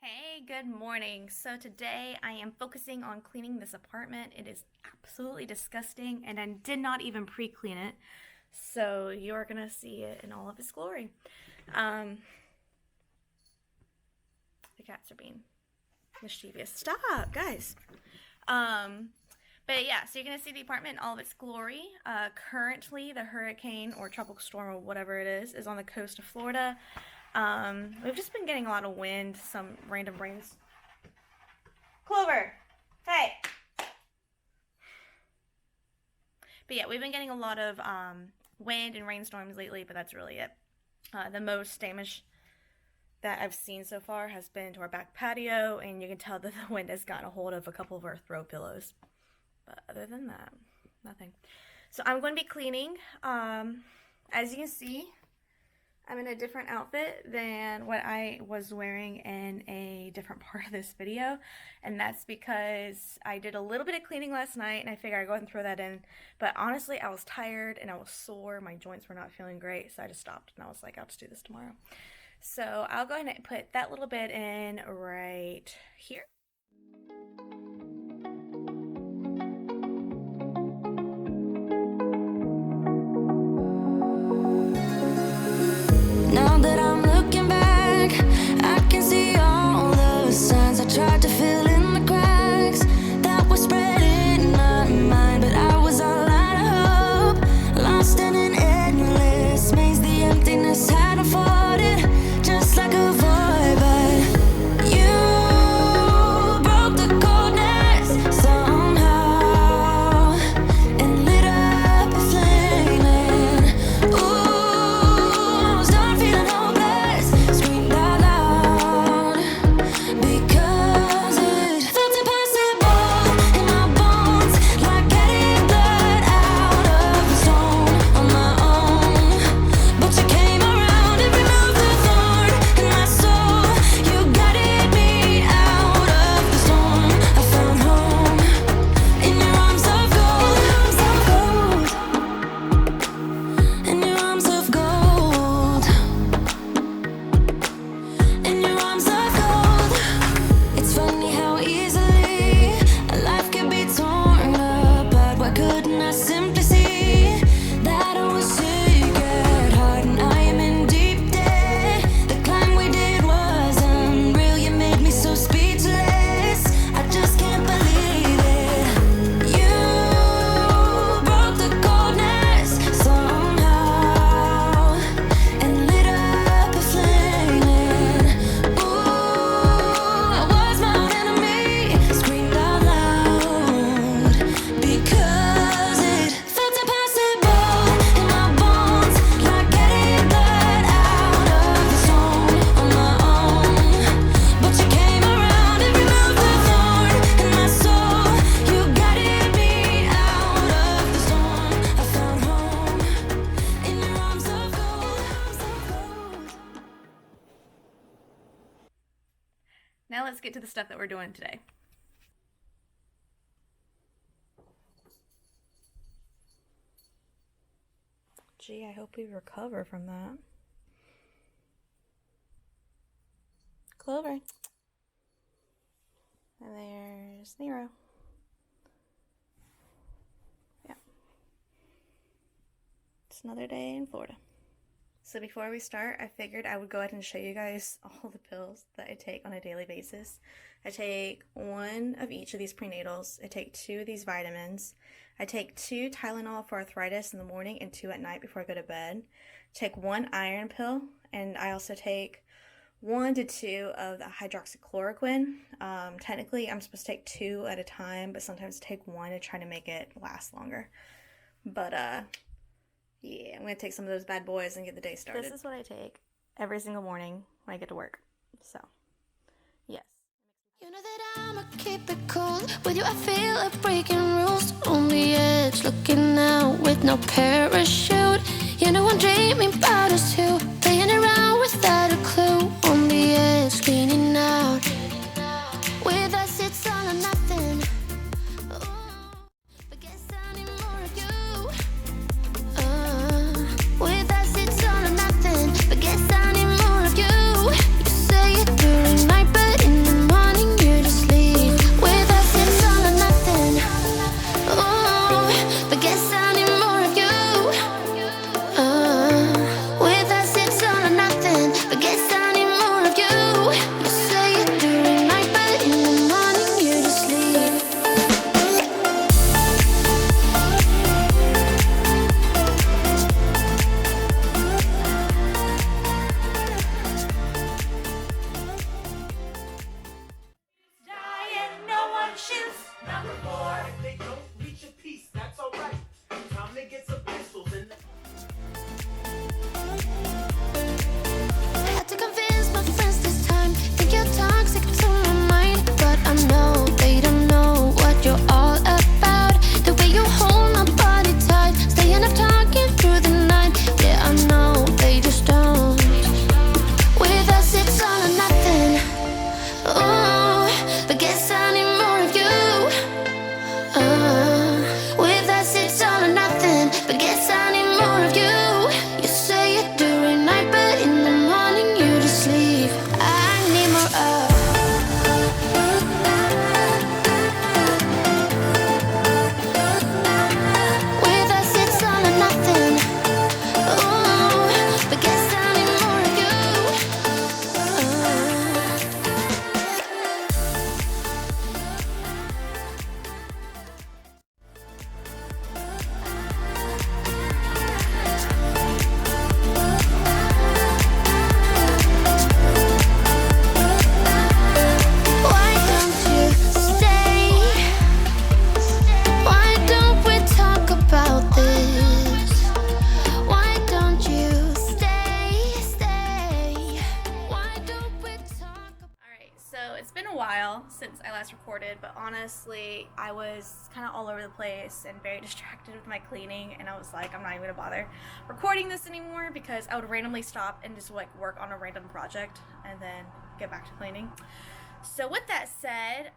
Hey, good morning. So today I am focusing on cleaning this apartment. It is absolutely disgusting and I did not even pre-clean it. So you're gonna see it in all of its glory. The cats are being mischievous. Stop, guys. But yeah, so you're gonna see the apartment in all of its glory. Currently the hurricane or tropical storm or whatever it is on the coast of Florida. We've just been getting a lot of wind, some random rains. Clover, hey! But yeah, we've been getting a lot of wind and rainstorms lately, but that's really it. The most damage that I've seen so far has been to our back patio, and you can tell that the wind has gotten a hold of a couple of our throw pillows. But other than that, nothing. So I'm going to be cleaning. As you can see, I'm in a different outfit than what I was wearing in a different part of this video, and that's because I did a little bit of cleaning last night and I figured I'd go ahead and throw that in, but honestly I was tired and I was sore, my joints were not feeling great, so I just stopped and I was like, I'll just do this tomorrow. So I'll go ahead and put that little bit in right here. Now that I'm looking back, I can see all the signs I tried to fill in the cracks that were spread in my mind, but I was all out of hope, lost in an endless maze. The emptiness had unfolded just like a void, but you broke the coldness somehow and lit up a flame. And ooh, I was done feeling hopeless, screamed out loud because it felt impossible in my bones, like getting blood out of the stone on my own. But you came around and removed the thorn in my soul. You guided me out of the storm. I found home in your arms of gold, in your arms of gold, in your arms of gold. It's funny how easily a life can be torn apart. Why couldn't I simply see that I was sick at heart and I am in deep debt? The climb we did was unreal. You made me so speechless. I just can't believe it. You broke the coldness somehow and lit up a flame. And ooh, I was my own enemy, screamed out loud because it felt impossible in my bones, like getting blood out of the stone on my own. But you came around and removed the thorn in my soul. You guided me out of the storm. I found home in your arms of gold. Now let's get to the stuff that we're doing today. Gee, I hope we recover from that. Clover. And there's Nero. Yeah. It's another day in Florida. So before we start, I figured I would go ahead and show you guys all the pills that I take on a daily basis. I take one of each of these prenatals. I take 2 of these vitamins. I take 2 Tylenol for arthritis in the morning and 2 at night before I go to bed. Take 1 iron pill, and I also take 1 to 2 of the hydroxychloroquine. Technically, I'm supposed to take 2 at a time, but sometimes I take 1 to try to make it last longer. But yeah, I'm gonna take some of those bad boys and get the day started. This is what I take every single morning when I get to work. So, yes. You know that I'ma keep it cool. With you I feel like breaking rules. On the edge, looking out with no parachute. You know I'm dreaming about us two, playing around without a clue. On the edge, leaning out. With us it's all or nothing. But guess I need more of you. With us it's all or nothing. But guess I need more of you. You say it during night, but in last recorded, but honestly, I was kind of all over the place and very distracted with my cleaning, and I was like, I'm not even gonna bother recording this anymore because I would randomly stop and just like work on a random project and then get back to cleaning. So with that said,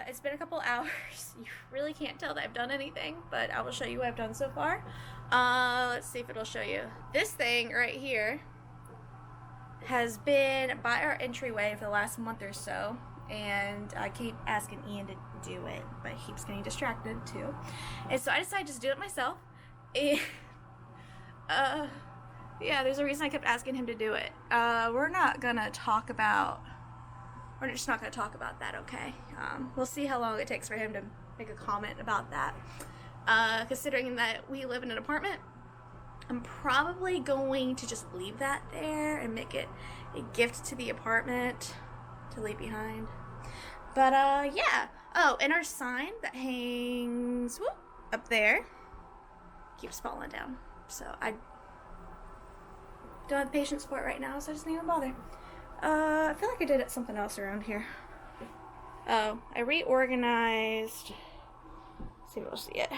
it's been a couple hours. You really can't tell that I've done anything, but I will show you what I've done so far. Let's see if it'll show you. This thing right here has been by our entryway for the last month or so, and I keep asking Ian to do it, but he keeps getting distracted too. And so I decided to just do it myself. And yeah, there's a reason I kept asking him to do it. We're just not gonna talk about that, okay? We'll see how long it takes for him to make a comment about that. Considering that we live in an apartment, I'm probably going to just leave that there and make it a gift to the apartment to leave behind. But yeah. Oh, and our sign that hangs up there keeps falling down. So I don't have patience for it right now, so I just didn't even bother. I feel like I did something else around here. Oh, I reorganized. Let's see if we'll see it.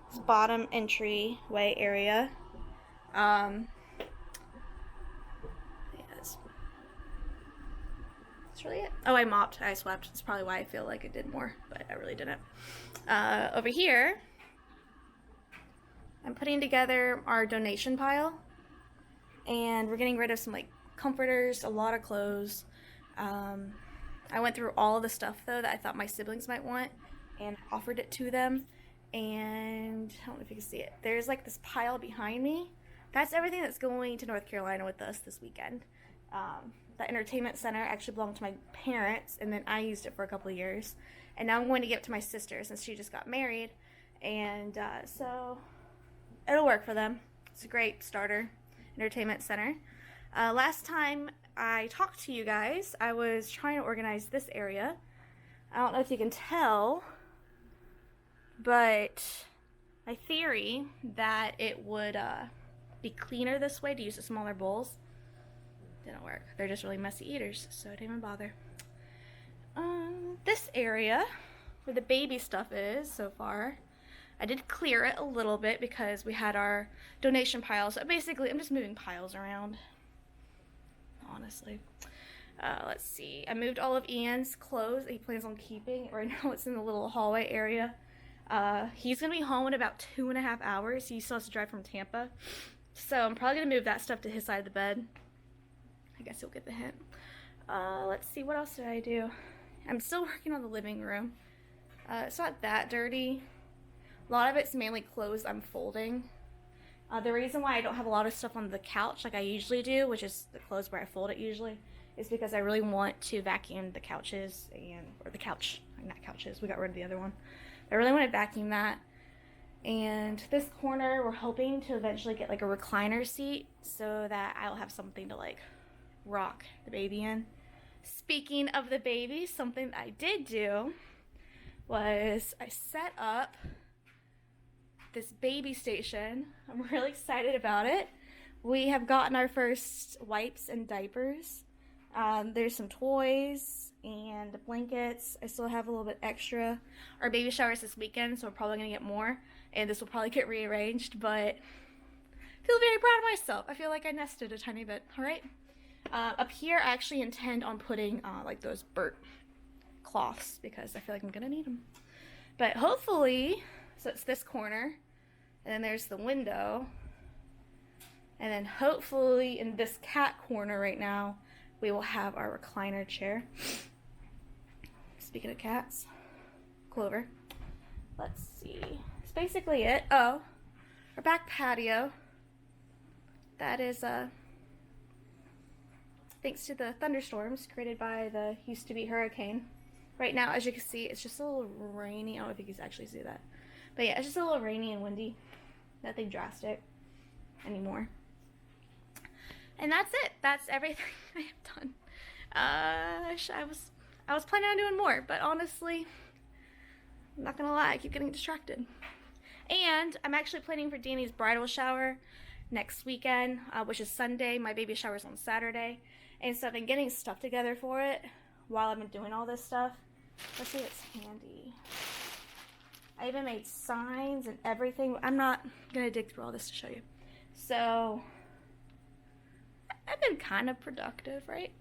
This bottom entryway area. Yeah, that's really it. Oh, I mopped. I swept. That's probably why I feel like I did more, but I really didn't. Over here, I'm putting together our donation pile, and we're getting rid of some like comforters, a lot of clothes. I went through all of the stuff though that I thought my siblings might want and offered it to them. And I don't know if you can see it. There's like this pile behind me. That's everything that's going to North Carolina with us this weekend. The entertainment center actually belonged to my parents, and then I used it for a couple of years. And now I'm going to give it to my sister since she just got married. And so it'll work for them. It's a great starter entertainment center. Last time I talked to you guys, I was trying to organize this area. I don't know if you can tell, but my theory that it would be cleaner this way to use the smaller bowls didn't work. They're just really messy eaters, so I didn't even bother. This area where the baby stuff is so far, I did clear it a little bit because we had our donation piles. So basically, I'm just moving piles around, honestly. Let's see. I moved all of Ian's clothes that he plans on keeping. Right now it's in the little hallway area. He's going to be home in about 2.5 hours. He still has to drive from Tampa. So I'm probably going to move that stuff to his side of the bed. I guess you'll get the hint. Let's see. What else did I do? I'm still working on the living room. It's not that dirty. A lot of it's mainly clothes I'm folding. The reason why I don't have a lot of stuff on the couch like I usually do, which is the clothes where I fold it usually, is because I really want to vacuum the couches or the couch, not couches, we got rid of the other one. I really want to vacuum that. And this corner, we're hoping to eventually get like a recliner seat so that I'll have something to like rock the baby in. Speaking of the baby, something that I did do was I set up this baby station. I'm really excited about it. We have gotten our first wipes and diapers. There's some toys and blankets. I still have a little bit extra. Our baby shower's this weekend, so we're probably gonna get more, and this will probably get rearranged, but I feel very proud of myself. I feel like I nested a tiny bit. All right. Up here, I actually intend on putting like those burnt cloths because I feel like I'm gonna need them. But hopefully, so it's this corner, and then there's the window, and then hopefully in this cat corner right now, we will have our recliner chair. Speaking of cats, Clover. Let's see. That's basically it. Oh, our back patio. That is thanks to the thunderstorms created by the used-to-be hurricane. Right now, as you can see, it's just a little rainy. I don't know if you can actually see that. But yeah, it's just a little rainy and windy. Nothing drastic anymore. And that's it. That's everything I have done. I was planning on doing more, but honestly, I'm not gonna lie, I keep getting distracted. And I'm actually planning for Danny's bridal shower next weekend, which is Sunday. My baby shower's on Saturday. And so I've been getting stuff together for it while I've been doing all this stuff. Let's see, it's handy. I even made signs and everything. I'm not gonna dig through all this to show you. So I've been kind of productive, right?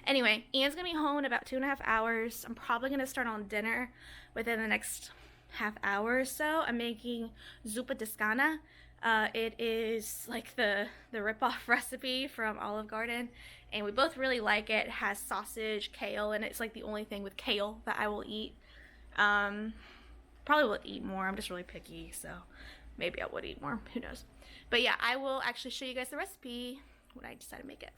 Anyway, Ian's gonna be home in about 2.5 hours. I'm probably gonna start on dinner within the next half hour or so. I'm making Zuppa Toscana. It is like the rip-off recipe from Olive Garden, and we both really like it. It has sausage, kale, and it's like the only thing with kale that I will eat. Probably will eat more. I'm just really picky, so maybe I would eat more. Who knows? But yeah, I will actually show you guys the recipe when I decide to make it.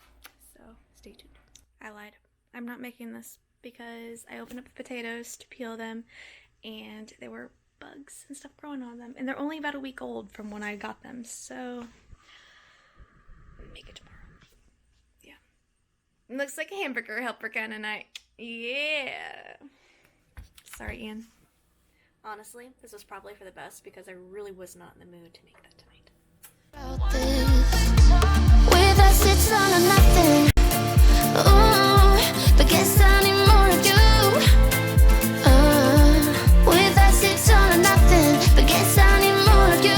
So stay tuned. I lied. I'm not making this because I opened up the potatoes to peel them, and there were bugs and stuff growing on them, and they're only about a week old from when I got them, so I'll make it tomorrow. Yeah, it looks like a hamburger helper kind of night. Yeah. Sorry, Ian. Honestly, this was probably for the best because I really was not in the mood to make that tonight. With us it's all or nothing. Ooh, but guess I need more of you. With us it's all or nothing, but guess I need more of you.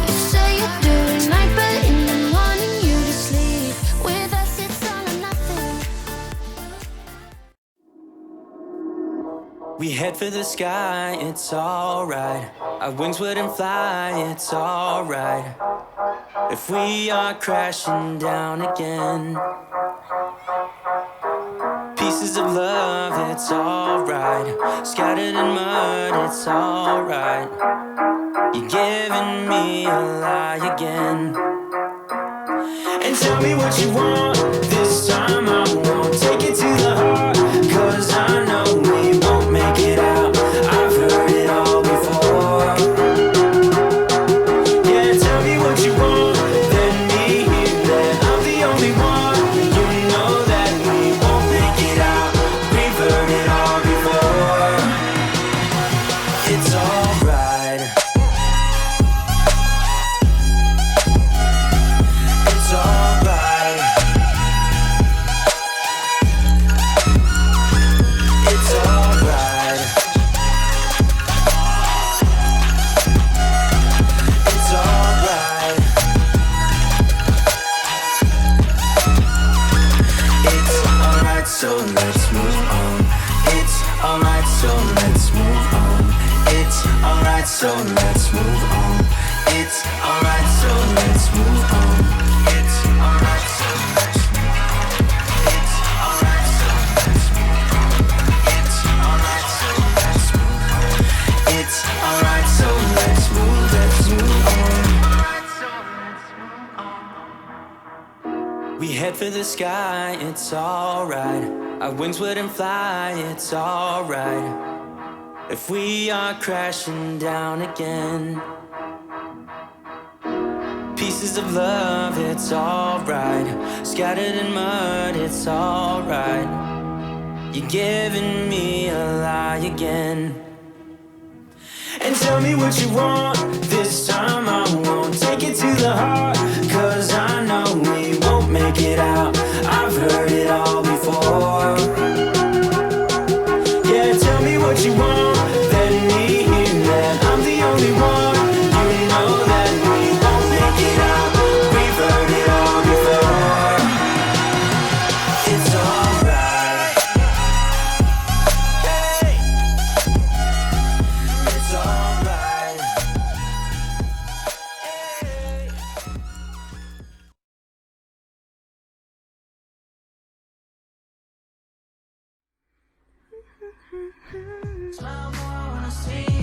You say you do it night, but in the morning you just sleep. With us it's all or nothing. We head for the sky, it's alright. Our wings wouldn't fly, it's alright. If we are crashing down again, pieces of love, it's alright. Scattered in mud, it's alright. You're giving me a lie again. And tell me what you want, this time I won't take it to the heart. Cause I know we won't make it out. I've heard it all before. Yeah, tell me what you want, let me hear that I'm the only one. You know that we won't make it out. We've heard it all before. It's alright. It's alright. It's alright. It's alright. It's alright, so let's move on. It's alright, so let's move on. It's alright, so let's move on. It's alright, so let's move on. It's alright, so let's move on. It's alright, so let's move on. It's alright, so let's move on. It's alright, so let's move on. We head for the sky, it's alright. Our wings wouldn't fly, it's alright. If we are crashing down again, pieces of love, it's alright. Scattered in mud, it's alright. You're giving me a lie again. And tell me what you want, this time I won't take it to the heart. Cause I know we won't make it out. I've heard it all before. Yeah, tell me what you want, let me hear that I'm the only one. You know that we won't make it out. We've heard it all before. It's alright. Hey. It's alright. Hey. Smile more when I see